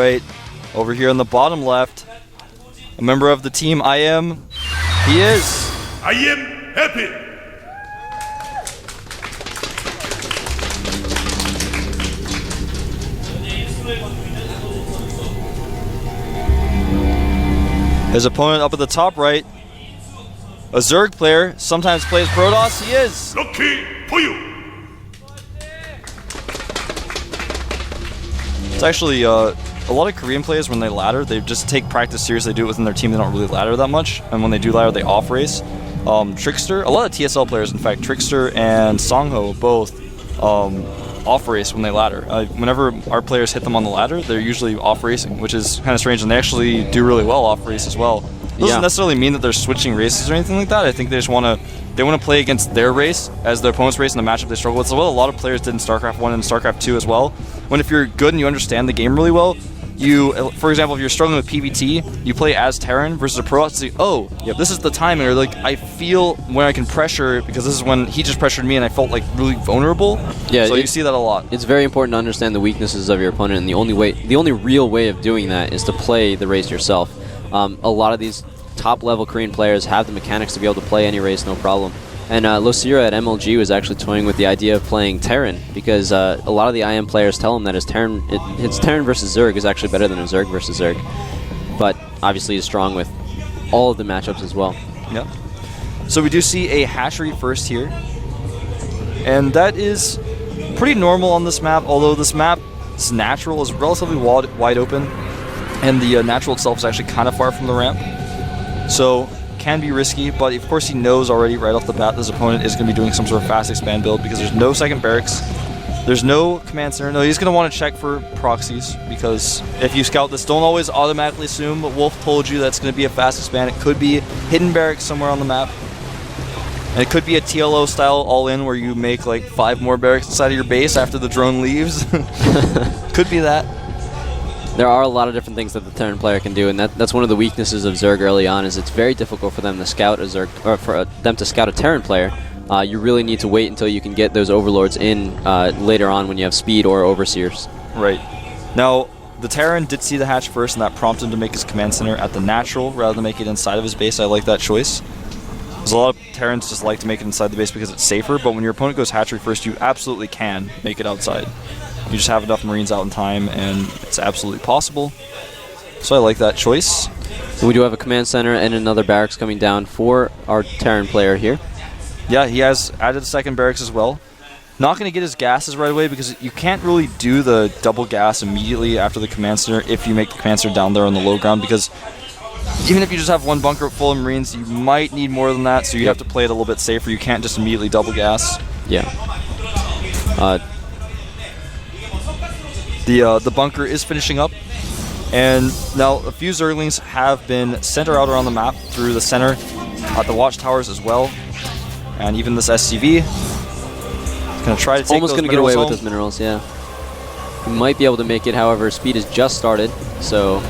right. Over here on the bottom left, a member of the team I Am. He is. I am happy. His opponent up at the top right, a Zerg player, sometimes plays Protoss. He is. Lucky for you. It's actually a lot of Korean players, when they ladder, they just take practice seriously. They do it within their team. They don't really ladder that much. And when they do ladder, they off race. Trickster, a lot of TSL players, in fact, Trickster and Songho both off race when they ladder. Whenever our players hit them on the ladder, they're usually off racing, which is kind of strange, and they actually do really well off race as well. It doesn't necessarily mean that they're switching races or anything like that. I think they just want to play against their race as their opponent's race in the matchup they struggle with. So what a lot of players did in StarCraft 1 and StarCraft 2 as well. When if you're good and you understand the game really well, you, for example, if you're struggling with PvT, you play as Terran versus a Pro and say, oh, this is the timing, or like I feel when I can pressure, because this is when he just pressured me and I felt like really vulnerable. Yeah, so you see that a lot. It's very important to understand the weaknesses of your opponent, and the only real way of doing that is to play the race yourself. A lot of these top level Korean players have the mechanics to be able to play any race, no problem. And Losira at MLG was actually toying with the idea of playing Terran, because a lot of the IM players tell him that his Terran versus Zerg is actually better than a Zerg versus Zerg. But obviously he's strong with all of the matchups as well. Yep. So we do see a hatchery first here. And that is pretty normal on this map, although this map's natural is relatively wide open, and the natural itself is actually kind of far from the ramp. So can be risky, but of course he knows already right off the bat this opponent is going to be doing some sort of fast expand build, because there's no second barracks, there's no command center. No, he's going to want to check for proxies, because if you scout this, don't always automatically assume, but Wolf told you that's going to be a fast expand. It could be hidden barracks somewhere on the map, and it could be a TLO style all-in where you make like 5 more barracks inside of your base after the drone leaves. Could be that. There are a lot of different things that the Terran player can do, and that's one of the weaknesses of Zerg early on. Is it's very difficult for them to scout a Zerg, or for them to scout a Terran player. You really need to wait until you can get those overlords in later on when you have speed or overseers. Right. Now, the Terran did see the hatch first, and that prompted him to make his command center at the natural rather than make it inside of his base. I like that choice. There's a lot of Terrans just like to make it inside the base because it's safer, but when your opponent goes hatchery first, you absolutely can make it outside. You just have enough Marines out in time, and it's absolutely possible. So I like that choice. We do have a command center and another barracks coming down for our Terran player here. Yeah, he has added a second barracks as well. Not going to get his gases right away, because you can't really do the double gas immediately after the command center if you make the command center down there on the low ground, because even if you just have one bunker full of Marines, you might need more than that, so you have to play it a little bit safer. You can't just immediately double gas. Yeah. The bunker is finishing up, and now a few Zerglings have been sent out around the map through the center, at the watchtowers as well, and even this SCV is going to try to take almost those going to get away home. with those minerals, yeah. He might be able to make it, however, speed has just started, so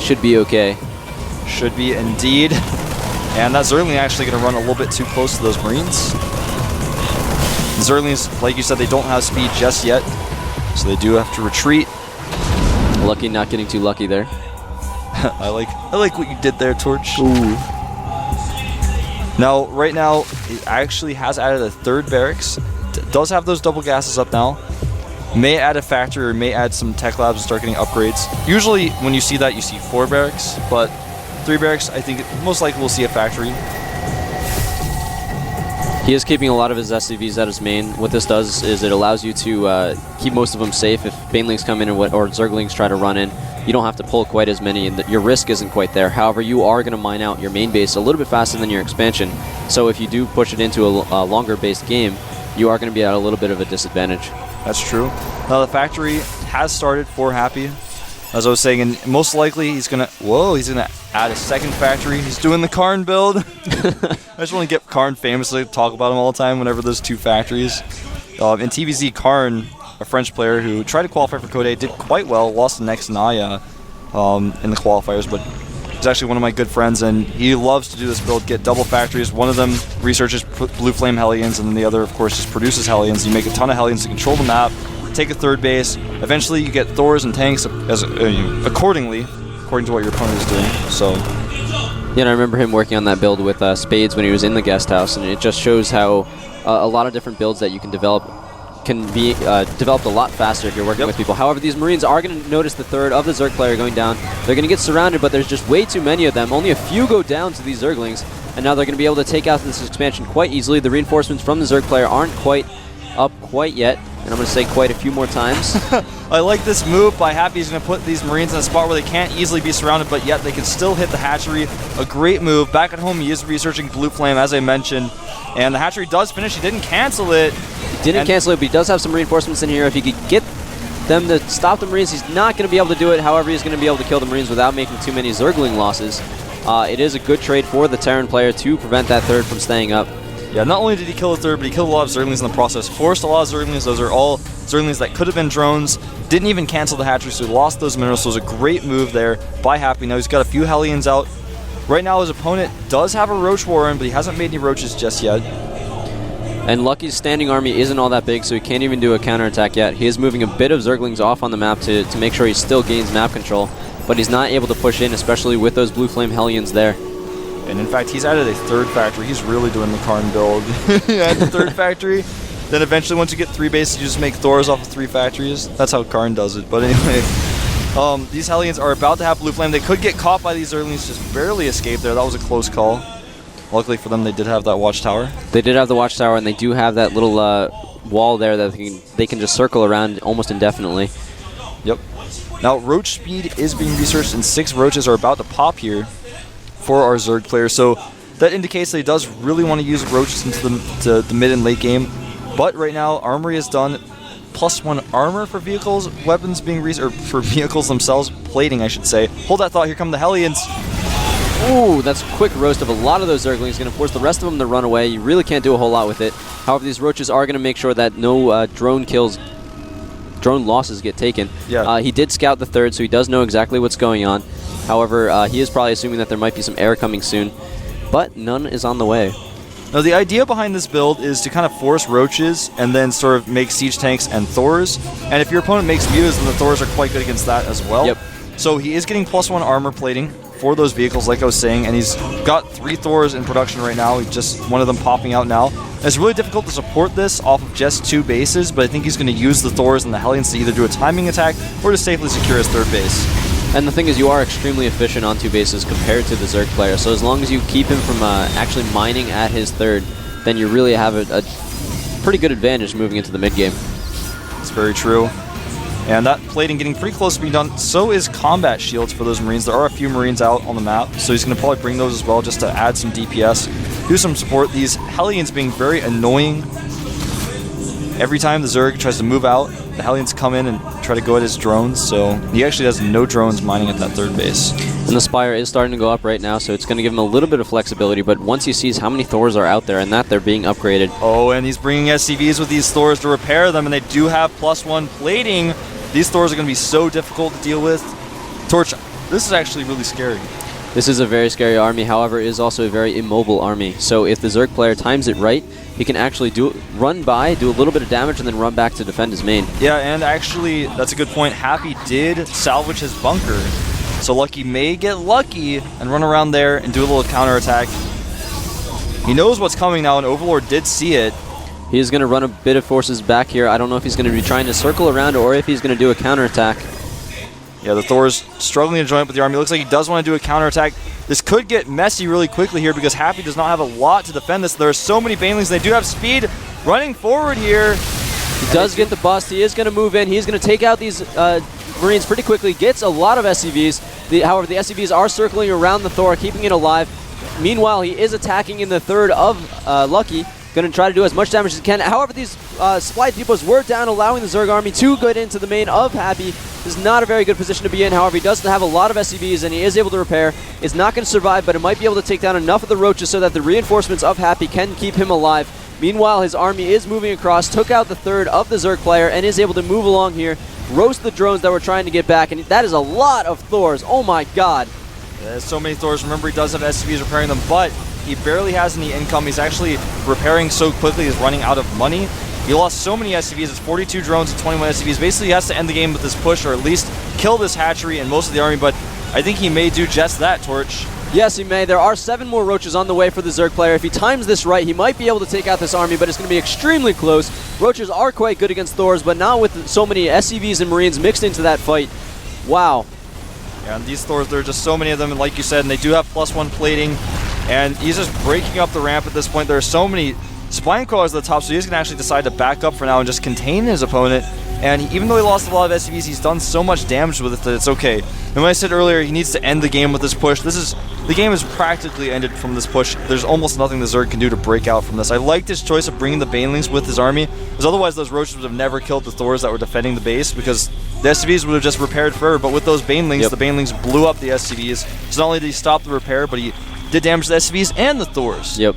should be okay. Should be indeed. And that Zergling actually going to run a little bit too close to those Marines. The Zerglings, like you said, they don't have speed just yet, so they do have to retreat. Lucky not getting too lucky there. I like what you did there, Torch. Ooh. Now, right now, it actually has added a third barracks. Does have those double gases up now. May add a factory, or may add some tech labs and start getting upgrades. Usually, when you see that, you see 4 barracks, but 3 barracks, I think most likely we'll see a factory. He is keeping a lot of his SCVs at his main. What this does is it allows you to keep most of them safe. If Banelings come in or Zerglings try to run in, you don't have to pull quite as many, and your risk isn't quite there. However, you are going to mine out your main base a little bit faster than your expansion. So if you do push it into a longer based game, you are going to be at a little bit of a disadvantage. That's true. Now the factory has started for Happy, as I was saying, and most likely he's gonna add a second factory. He's doing the Karn build. I just want to get Karn famously, talk about him all the time whenever there's 2 factories. In TVZ, Karn, a French player who tried to qualify for Code A, did quite well, lost to Next Naya in the qualifiers, but he's actually one of my good friends, and he loves to do this build, get double factories. One of them researches Blue Flame Hellions, and then the other, of course, just produces Hellions. You make a ton of Hellions to control the map, take a third base. Eventually, you get Thors and tanks as according to what your opponent is doing. So, yeah, and I remember him working on that build with Spades when he was in the guest house, and it just shows how a lot of different builds that you can develop can be developed a lot faster if you're working with people. However, these Marines are going to notice the third of the Zerg player going down. They're going to get surrounded, but there's just way too many of them. Only a few go down to these Zerglings, and now they're going to be able to take out this expansion quite easily. The reinforcements from the Zerg player aren't quite up quite yet, and I'm going to say quite a few more times. I like this move by Happy. He's going to put these Marines in a spot where they can't easily be surrounded, but yet they can still hit the hatchery. A great move. Back at home, he is researching Blue Flame, as I mentioned, and the hatchery does finish. He didn't cancel it. Didn't cancel it, but he does have some reinforcements in here. If he could get them to stop the Marines, he's not going to be able to do it. However, he's going to be able to kill the Marines without making too many Zergling losses. It is a good trade for the Terran player to prevent that third from staying up. Yeah, not only did he kill the third, but he killed a lot of Zerglings in the process. Forced a lot of Zerglings. Those are all Zerglings that could have been drones. Didn't even cancel the hatchery, so he lost those minerals. So it was a great move there by Happy. Now he's got a few Hellions out. Right now his opponent does have a Roach Warren, but he hasn't made any Roaches just yet. And Lucky's standing army isn't all that big, so he can't even do a counterattack yet. He is moving a bit of Zerglings off on the map to make sure he still gains map control, but he's not able to push in, especially with those Blue Flame Hellions there. And in fact, he's added a third factory. He's really doing the Karn build. Add the third factory, then eventually once you get 3 bases, you just make Thors off of 3 factories. That's how Karn does it. But anyway, these Hellions are about to have Blue Flame. They could get caught by these Zerglings, just barely escaped there. That was a close call. Luckily for them, they did have that watchtower. They did have the watchtower, and they do have that little wall there that they can just circle around almost indefinitely. Yep. Now, Roach speed is being researched, and 6 Roaches are about to pop here for our Zerg player. So that indicates that he does really want to use Roaches into the mid and late game. But right now, Armory is done. +1 armor for vehicles, weapons being or for vehicles themselves, plating, I should say. Hold that thought. Here come the Hellions. Ooh, that's a quick roast of a lot of those Zerglings. Going to force the rest of them to run away. You really can't do a whole lot with it. However, these Roaches are going to make sure that no drone losses get taken. Yeah. He did scout the third, so he does know exactly what's going on. However, he is probably assuming that there might be some air coming soon, but none is on the way. Now, the idea behind this build is to kind of force Roaches and then sort of make Siege Tanks and Thors. And if your opponent makes Mutas, then the Thors are quite good against that as well. Yep. So he is getting +1 armor plating for those vehicles, like I was saying, and he's got 3 Thors in production right now. Just one of them popping out now. And it's really difficult to support this off of just 2 bases, but I think he's going to use the Thors and the Hellions to either do a timing attack or to safely secure his 3rd base. And the thing is, you are extremely efficient on 2 bases compared to the Zerg player, so as long as you keep him from actually mining at his 3rd, then you really have a pretty good advantage moving into the mid-game. It's very true. And that plating getting pretty close to being done. So is combat shields for those Marines. There are a few Marines out on the map, so he's going to probably bring those as well just to add some DPS, do some support. These Hellions being very annoying. Every time the Zerg tries to move out, the Hellions come in and try to go at his drones, so he actually has no drones mining at that 3rd base. And the Spire is starting to go up right now, so it's going to give him a little bit of flexibility, but once he sees how many Thors are out there and that they're being upgraded. Oh, and he's bringing SCVs with these Thors to repair them, and they do have +1 plating. These Thors are going to be so difficult to deal with. Torch, this is actually really scary. This is a very scary army, however, it is also a very immobile army. So if the Zerg player times it right, he can actually run by, do a little bit of damage, and then run back to defend his main. Yeah, and actually, that's a good point. Happy did salvage his bunker. So Lucky may get lucky and run around there and do a little counterattack. He knows what's coming now, and Overlord did see it. He is going to run a bit of forces back here. I don't know if he's going to be trying to circle around or if he's going to do a counterattack. Yeah, the Thor's struggling to join up with the army. Looks like he does want to do a counterattack. This could get messy really quickly here because Happy does not have a lot to defend this. There are so many Banelings. They do have speed running forward here. He does get the bust. He is going to move in. He's going to take out these Marines pretty quickly. Gets a lot of SCVs. However, the SCVs are circling around the Thor, keeping it alive. Meanwhile, he is attacking in the 3rd of Lucky. Going to try to do as much damage as he can. However, these supply depots were down, allowing the Zerg army to get into the main of Happy. This is not a very good position to be in. However, he does have a lot of SCVs, and he is able to repair. It's not going to survive, but it might be able to take down enough of the Roaches so that the reinforcements of Happy can keep him alive. Meanwhile, his army is moving across, took out the 3rd of the Zerg player, and is able to move along here, roast the drones that were trying to get back, and that is a lot of Thors. Oh my god. There's so many Thors. Remember, he does have SCVs repairing them, but he barely has any income. He's actually repairing so quickly he's running out of money. He lost so many SCVs. It's 42 drones and 21 SCVs. Basically, he has to end the game with this push, or at least kill this hatchery and most of the army, but I think he may do just that, Torch. Yes, he may. There are 7 more Roaches on the way for the Zerg player. If he times this right, he might be able to take out this army, but it's going to be extremely close. Roaches are quite good against Thors, but now with so many SCVs and Marines mixed into that fight, wow. Yeah, and these Thors, there are just so many of them, and like you said, and they do have +1 plating, and he's just breaking up the ramp at this point. There are so many spine crawlers at the top, so he's going to actually decide to back up for now and just contain his opponent. And even though he lost a lot of SCVs, he's done so much damage with it that it's okay. And when I said earlier he needs to end the game with this push, the game is practically ended from this push. There's almost nothing the Zerg can do to break out from this. I liked his choice of bringing the Banelings with his army, because otherwise those Roaches would have never killed the Thors that were defending the base, because the SCVs would have just repaired fur. But with those Banelings, the Banelings blew up the SCVs. So not only did he stop the repair, but he did damage to the SCVs and the Thors. Yep.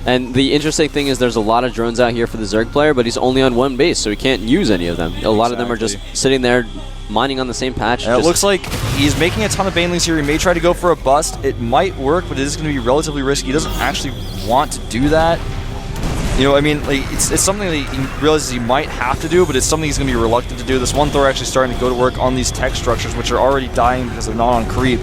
And the interesting thing is there's a lot of drones out here for the Zerg player, but he's only on 1 base, so he can't use any of them. A lot of them are just sitting there mining on the same patch. And it looks like he's making a ton of Banelings here. He may try to go for a bust. It might work, but it is going to be relatively risky. He doesn't actually want to do that. You know, I mean, like, it's something that he realizes he might have to do, but it's something he's going to be reluctant to do. This one Thor actually starting to go to work on these tech structures, which are already dying because they're not on creep.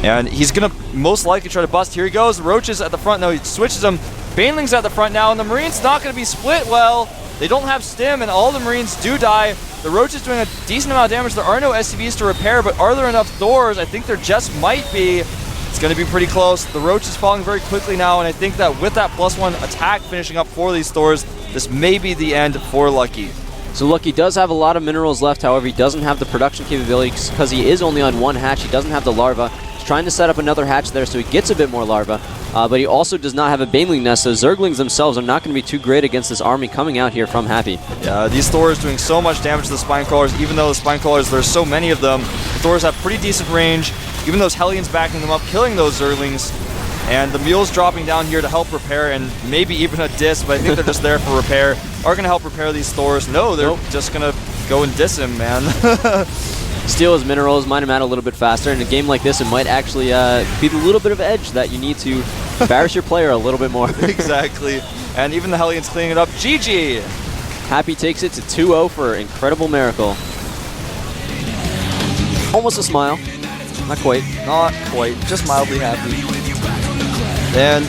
And he's going to most likely try to bust. Here he goes. The Roaches at the front. No, he switches them. Banelings at the front now, and the Marines not going to be split well. They don't have stim, and all the Marines do die. The Roaches doing a decent amount of damage. There are no SCVs to repair, but are there enough Thors? I think there just might be. It's going to be pretty close. The Roach is falling very quickly now, and I think that with that +1 attack finishing up for these Thors, this may be the end for Lucky. So Lucky does have a lot of minerals left, however, he doesn't have the production capabilities because he is only on 1 hatch. He doesn't have the larva. He's trying to set up another hatch there so he gets a bit more larva, but he also does not have a Baneling nest, so Zerglings themselves are not going to be too great against this army coming out here from Happy. Yeah, these Thors doing so much damage to the Spine Crawlers, even though the Spine Crawlers, there's so many of them. The Thors have pretty decent range, even those Hellions backing them up, killing those Zerglings. And the Mules dropping down here to help repair, and maybe even a diss, but I think they're just there for repair. Are going to help repair these Thors. No, they're just going to go and diss him, man. Steal his minerals, mine him out a little bit faster. In a game like this, it might actually be the little bit of edge that you need to embarrass your player a little bit more. Exactly. And even the Hellions cleaning it up. GG! Happy takes it to 2-0 for Incredible Miracle. Almost a smile. Not quite. Not quite. Just mildly happy. And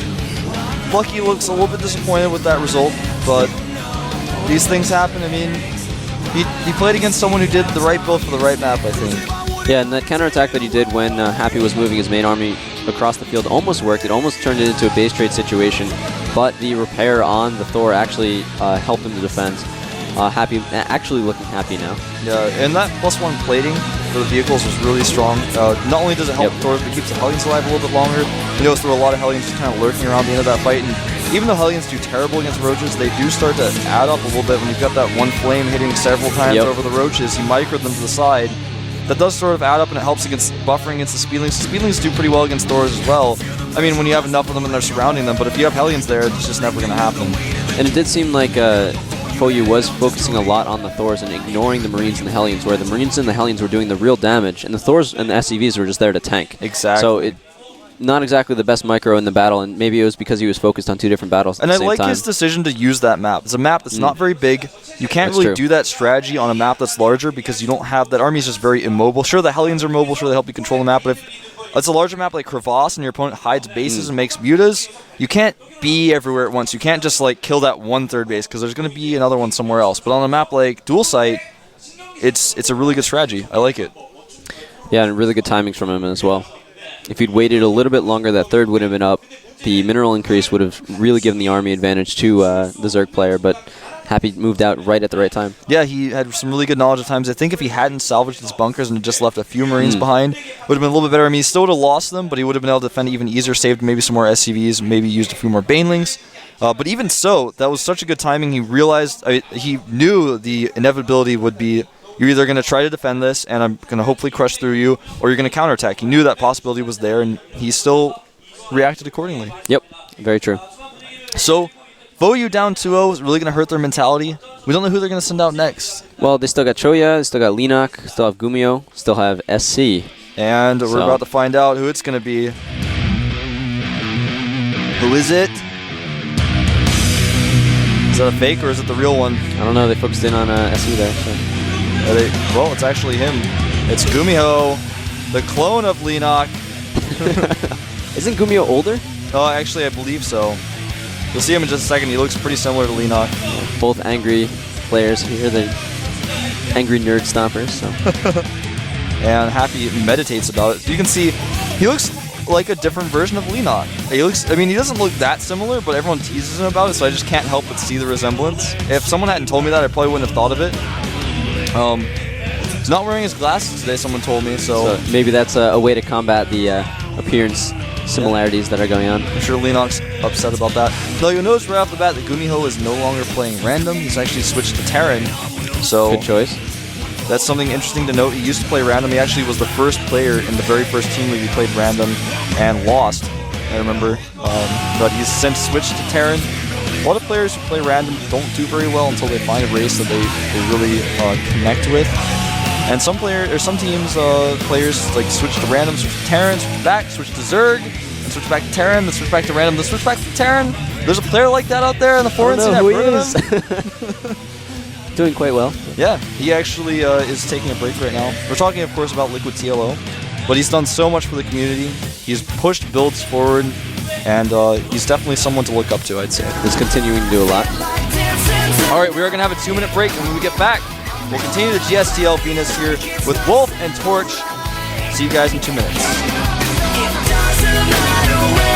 Lucky looks a little bit disappointed with that result, but these things happen. I mean, he played against someone who did the right build for the right map, I think. Yeah, and that counterattack that he did when Happy was moving his main army across the field almost worked. It almost turned it into a base trade situation, but the repair on the Thor actually helped him to defend. Happy, actually looking happy now. Yeah, and that +1 plating for the vehicles was really strong. Not only does it help the Thors, but it keeps the Hellions alive a little bit longer. You notice there were a lot of Hellions just kind of lurking around the end of that fight, and even though Hellions do terrible against Roaches, they do start to add up a little bit when you've got that one flame hitting several times over the Roaches. You micro them to the side. That does sort of add up, and it helps against buffering against the Speedlings. The Speedlings do pretty well against Thors as well. I mean, when you have enough of them and they're surrounding them, but if you have Hellions there, it's just never going to happen. And it did seem like Foyu was focusing a lot on the Thors and ignoring the Marines and the Hellions, where the Marines and the Hellions were doing the real damage, and the Thors and the SCVs were just there to tank. Exactly. So it not exactly the best micro in the battle, and maybe it was because he was focused on 2 different battles at the same time. And I like his decision to use that map. It's a map that's not very big. You can't really do that strategy on a map that's larger because you don't have... That army is just very immobile. Sure, the Hellions are mobile. Sure, they help you control the map, but if it's a larger map like Crevasse and your opponent hides bases and makes mutas, you can't be everywhere at once. You can't just like kill that 1/3 base because there's going to be another one somewhere else. But on a map like Dual Sight, it's a really good strategy. I like it. Yeah, and really good timings from him as well. If he'd waited a little bit longer, that third would have been up. The mineral increase would have really given the army advantage to the Zerg player, but Happy moved out right at the right time. Yeah, he had some really good knowledge at times. I think if he hadn't salvaged his bunkers and just left a few Marines behind, it would have been a little bit better. I mean, he still would have lost them, but he would have been able to defend even easier, saved maybe some more SCVs, maybe used a few more Banelings. But even so, that was such a good timing. He realized, he knew the inevitability would be, you're either going to try to defend this, and I'm going to hopefully crush through you, or you're going to counterattack. He knew that possibility was there, and he still reacted accordingly. Yep, very true. So, Foyu down 2-0 is really going to hurt their mentality. We don't know who they're going to send out next. Well, they still got Choya, they still got Linak, still have Gumio, still have SC. And we're about to find out who it's going to be. Who is it? Is that a fake or is it the real one? I don't know. They focused in on SE there. So. Well, it's actually him. It's Gumiho, the clone of Leenock. Isn't Gumiho older? Oh, actually, I believe so. You'll see him in just a second. He looks pretty similar to Leenock. Both angry players here. They're angry nerd stompers. So. And Happy meditates about it. You can see he looks like a different version of Leenock. He doesn't look that similar, but everyone teases him about it, so I just can't help but see the resemblance. If someone hadn't told me that, I probably wouldn't have thought of it. He's not wearing his glasses today, someone told me, so maybe that's a way to combat the appearance similarities that are going on. I'm sure Leenock's upset about that. Though you'll notice right off the bat that Gumiho is no longer playing random. He's actually switched to Terran. So good choice. That's something interesting to note. He used to play random. He actually was the first player in the very first team league he played random and lost, I remember. But he's since switched to Terran. A lot of players who play random don't do very well until they find a race that they really connect with. And some teams, players like switch to random, switch to Terran, switch back, switch to Zerg, and switch back to Terran, then switch back to random, then switch back to Terran. There's a player like that out there in the forum scene. Who he is. Doing quite well. Yeah, he actually is taking a break right now. We're talking, of course, about Liquid TLO, but he's done so much for the community. He's pushed builds forward, and he's definitely someone to look up to, I'd say. He's continuing to do a lot. All right, we are going to have a 2-minute break, and when we get back, we'll continue the GSTL Venus here with Wolf and Torch. See you guys in 2 minutes. It doesn't matter where